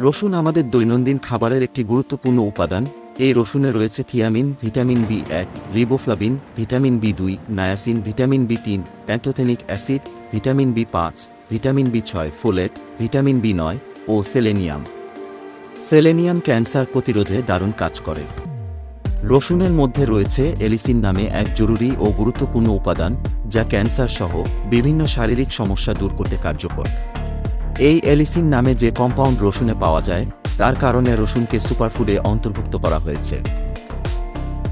রসুন আমাদের দৈনন্দিন খাবারের একটি গুরুত্বপূর্ণ উপাদান। এই রসুনে রয়েছে থিয়ামিন, ভিটামিন বি1, রিবোফ্লাভিন, ভিটামিন বি2, নায়াসিন, ভিটামিন বি3, প্যান্টোথেনিক অ্যাসিড, ভিটামিন বি5, ভিটামিন বি6, ফোলেট, ভিটামিন বি9 ও সেলেনিয়াম। সেলেনিয়াম ক্যান্সার প্রতিরোধে দারুণ কাজ করে। রসুনের মধ্যে রয়েছে এলিসিন নামে এক জরুরি ও গুরুত্বপূর্ণ উপাদান, যা ক্যান্সার সহ বিভিন্ন শারীরিক সমস্যা দূর করতে কার্যকর। এই এলিসিন নামে যে কম্পাউন্ড রসুনে পাওয়া যায়, তার কারণে রসুনকে সুপারফুডে অন্তর্ভুক্ত করা হয়েছে।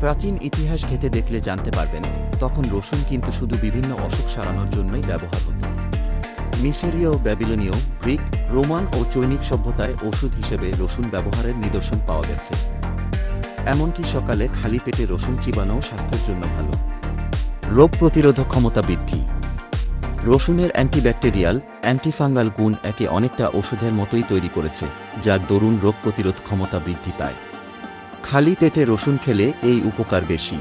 প্রাচীন ইতিহাস ঘেঁটে দেখলে জানতে পারবেন, তখন রসুন কিন্তু শুধু বিভিন্ন অসুখ সারানোর জন্যই ব্যবহার হতো। মিশরীয়, ব্যাবিলনীয়, গ্রিক, রোমান ও চৈনিক সভ্যতায় ওষুধ হিসেবে রসুন ব্যবহারের নিদর্শন পাওয়া গেছে। এমনকি সকালে খালি পেটে রসুন চিবানোও স্বাস্থ্যের জন্য ভালো। রোগ প্রতিরোধক ক্ষমতা বৃদ্ধি। রসুনের অ্যান্টিব্যাকটেরিয়াল, অ্যান্টিফাঙ্গাল গুণ একে অনেকটা ওষুধের মতোই তৈরি করেছে, যার দরুন রোগ প্রতিরোধ ক্ষমতা বৃদ্ধি পায়। খালি পেটে রসুন খেলে এই উপকার বেশি।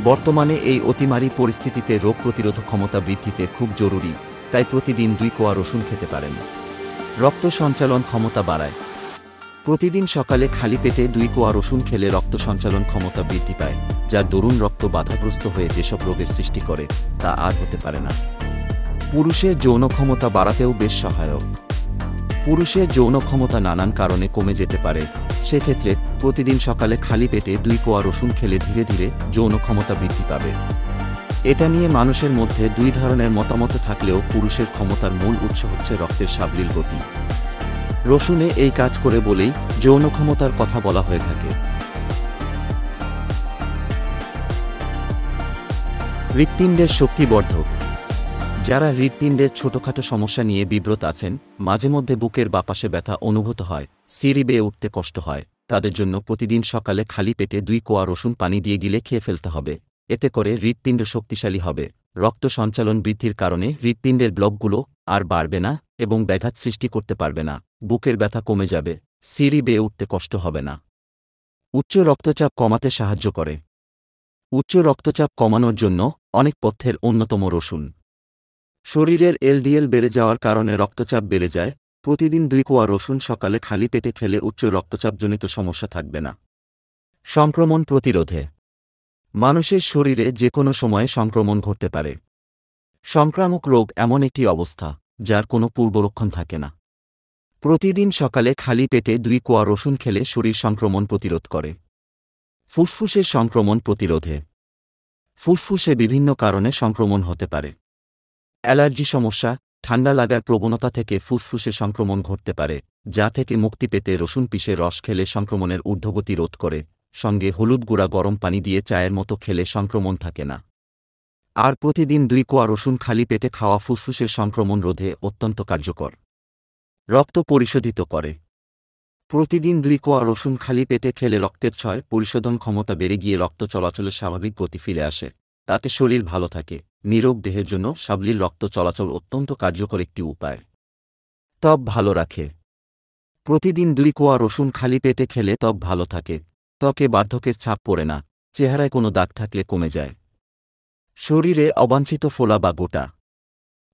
বর্তমানে এই অতিমারী পরিস্থিতিতে রোগ প্রতিরোধক ক্ষমতা বৃদ্ধিতে খুব জরুরি, তাই প্রতিদিন 2 কোয়া রসুন খেতে পারেন। রক্ত সঞ্চালন ক্ষমতা বাড়ায়। প্রতিদিন সকালে খালি পেটে 2 কোয়া রসুন খেলে রক্ত সঞ্চালন ক্ষমতা বৃদ্ধি পায়, যার দরুন রক্ত বাধাগ্রস্ত হয়ে যেসব রোগের সৃষ্টি করে তা আর হতে পারে না। পুরুষের যৌন ক্ষমতা বাড়াতেও বেশ সহায়ক। পুরুষের যৌন ক্ষমতা নানান কারণে কমে যেতে পারে, সেক্ষেত্রে প্রতিদিন সকালে খালি পেটে 2 কোয়া রসুন খেলে ধীরে ধীরে যৌন ক্ষমতা বৃদ্ধি পাবে। এটা নিয়ে মানুষের মধ্যে 2 ধরনের মতামত থাকলেও পুরুষের ক্ষমতার মূল উৎস হচ্ছে রক্তের সাবলীল গতি। রসুনে এই কাজ করে বলেই যৌন ক্ষমতার কথা বলা হয়ে থাকে। হৃৎপিণ্ডের শক্তিবর্ধক। যারা হৃৎপিণ্ডের ছোটখাটো সমস্যা নিয়ে বিব্রত আছেন, মাঝে মধ্যে বুকের বাপাশে ব্যথা অনুভূত হয়, সিঁড়ি বেয়ে উঠতে কষ্ট হয়, তাদের জন্য প্রতিদিন সকালে খালি পেটে 2 কোয়া রসুন পানি দিয়ে গিলে খেয়ে ফেলতে হবে। এতে করে হৃৎপিণ্ড শক্তিশালী হবে, রক্ত সঞ্চালন বৃদ্ধির কারণে হৃৎপিণ্ডের ব্লকগুলো আর বাড়বে না এবং ব্যাঘাত সৃষ্টি করতে পারবে না, বুকের ব্যথা কমে যাবে, সিঁড়ি বেয়ে উঠতে কষ্ট হবে না। উচ্চ রক্তচাপ কমাতে সাহায্য করে। উচ্চ রক্তচাপ কমানোর জন্য অনেক পথ্যের অন্যতম রসুন। শরীরের এলডিএল বেড়ে যাওয়ার কারণে রক্তচাপ বেড়ে যায়, প্রতিদিন 2 কোয়া রসুন সকালে খালি পেটে খেলে উচ্চ রক্তচাপজনিত সমস্যা থাকবে না। সংক্রমণ প্রতিরোধে। মানুষের শরীরে যে কোনো সময়ে সংক্রমণ ঘটতে পারে। সংক্রামক রোগ এমন একটি অবস্থা, যার কোনো পূর্বলক্ষণ থাকে না। প্রতিদিন সকালে খালি পেটে 2 কোয়া রসুন খেলে শরীর সংক্রমণ প্রতিরোধ করে। ফুসফুসের সংক্রমণ প্রতিরোধে। ফুসফুসে বিভিন্ন কারণে সংক্রমণ হতে পারে। অ্যালার্জি সমস্যা, ঠান্ডা লাগার প্রবণতা থেকে ফুসফুসে সংক্রমণ ঘটতে পারে, যা থেকে মুক্তি পেতে রসুন পিষে রস খেলে সংক্রমণের ঊর্ধ্বগতি রোধ করে। সঙ্গে হলুদ গুঁড়া গরম পানি দিয়ে চায়ের মতো খেলে সংক্রমণ থাকে না। আর প্রতিদিন 2 কোয়া রসুন খালি পেটে খাওয়া ফুসফুসের সংক্রমণ রোধে অত্যন্ত কার্যকর। রক্ত পরিশোধিত করে। প্রতিদিন 2 কোয়া রসুন খালি পেটে খেলে রক্তের ক্ষয় পরিশোধন ক্ষমতা বেড়ে গিয়ে রক্ত চলাচলের স্বাভাবিক গতি ফিরে আসে, তাতে শরীর ভালো থাকে। নিরোগ দেহের জন্য সাবলীল রক্ত চলাচল অত্যন্ত কার্যকর একটি উপায়। ত্বক ভালো রাখে। প্রতিদিন 2 কোয়া রসুন খালি পেটে খেলে ত্বক ভালো থাকে, ত্বকে বার্ধক্যের ছাপ পড়ে না, চেহারায় কোনো দাগ থাকলে কমে যায়। শরীরে অবাঞ্ছিত ফোলা বা গোটা।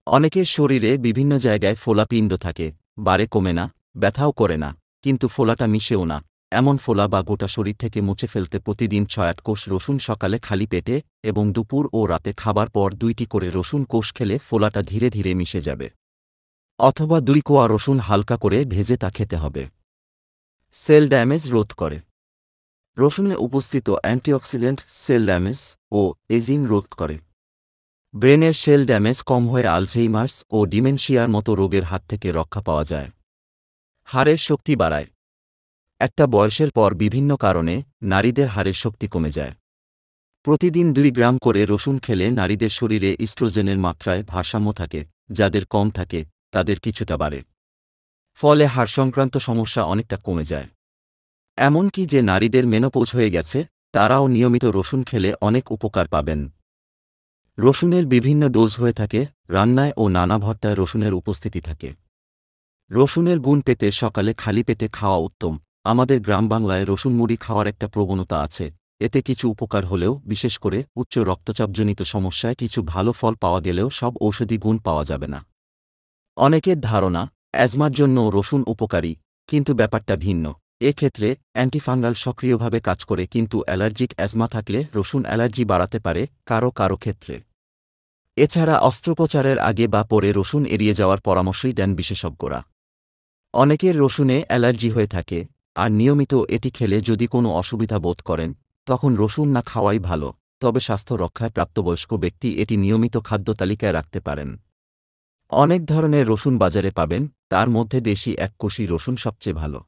অনেকের শরীরে বিভিন্ন জায়গায় ফোলা পিণ্ড থাকে, বাড়ে কমে না, ব্যথাও করে না, কিন্তু ফোলাটা মিশেও না, এমন ফোলা বা গোটা শরীর থেকে মুছে ফেলতে প্রতিদিন 6-8 কোষ রসুন সকালে খালি পেটে এবং দুপুর ও রাতে খাবার পর 2টি করে রসুন কোষ খেলে ফোলাটা ধীরে ধীরে মিশে যাবে। অথবা 2 কোয়া রসুন হালকা করে ভেজে তা খেতে হবে। সেল ড্যামেজ রোধ করে। রসুনে উপস্থিত অ্যান্টিঅক্সিডেন্ট সেল ড্যামেজ ও এজিং রোধ করে। ব্রেনের সেল ড্যামেজ কম হয়ে আলঝেইমার্স ও ডিমেনশিয়ার মতো রোগের হাত থেকে রক্ষা পাওয়া যায়। হাড়ের শক্তি বাড়ায়। একটা বয়সের পর বিভিন্ন কারণে নারীদের হাড়ের শক্তি কমে যায়। প্রতিদিন 2 গ্রাম করে রসুন খেলে নারীদের শরীরে ইস্ট্রোজেনের মাত্রায় ভারসাম্য থাকে, যাদের কম থাকে তাদের কিছুটা বাড়ে। ফলে হাড় সংক্রান্ত সমস্যা অনেকটা কমে যায়। এমনকি যে নারীদের মেনোপজ হয়ে গেছে, তারাও নিয়মিত রসুন খেলে অনেক উপকার পাবেন। রসুনের বিভিন্ন ডোজ হয়ে থাকে, রান্নায় ও নানা ভর্তায় রসুনের উপস্থিতি থাকে। রসুনের গুণ পেতে সকালে খালি পেটে খাওয়া উত্তম। আমাদের গ্রাম বাংলায় রসুন মুড়ি খাওয়ার একটা প্রবণতা আছে, এতে কিছু উপকার হলেও, বিশেষ করে উচ্চ রক্তচাপজনিত সমস্যায় কিছু ভালো ফল পাওয়া গেলেও সব ঔষধি গুণ পাওয়া যাবে না। অনেকের ধারণা অ্যাজমার জন্য রসুন উপকারী, কিন্তু ব্যাপারটা ভিন্ন। এক্ষেত্রে অ্যান্টিফাঙ্গাল সক্রিয়ভাবে কাজ করে, কিন্তু অ্যালার্জিক অ্যাজমা থাকলে রসুন অ্যালার্জি বাড়াতে পারে কারো কারো ক্ষেত্রে। এছাড়া অস্ত্রোপচারের আগে বা পরে রসুন এড়িয়ে যাওয়ার পরামর্শই দেন বিশেষজ্ঞরা। অনেকের রসুনে অ্যালার্জি হয়ে থাকে, আর নিয়মিত এটি খেলে যদি কোনো অসুবিধা বোধ করেন, তখন রসুন না খাওয়াই ভালো। তবে স্বাস্থ্য রক্ষায় প্রাপ্তবয়স্ক ব্যক্তি এটি নিয়মিত খাদ্য তালিকায় রাখতে পারেন। অনেক ধরনের রসুন বাজারে পাবেন, তার মধ্যে দেশি এককোষী রসুন সবচেয়ে ভালো।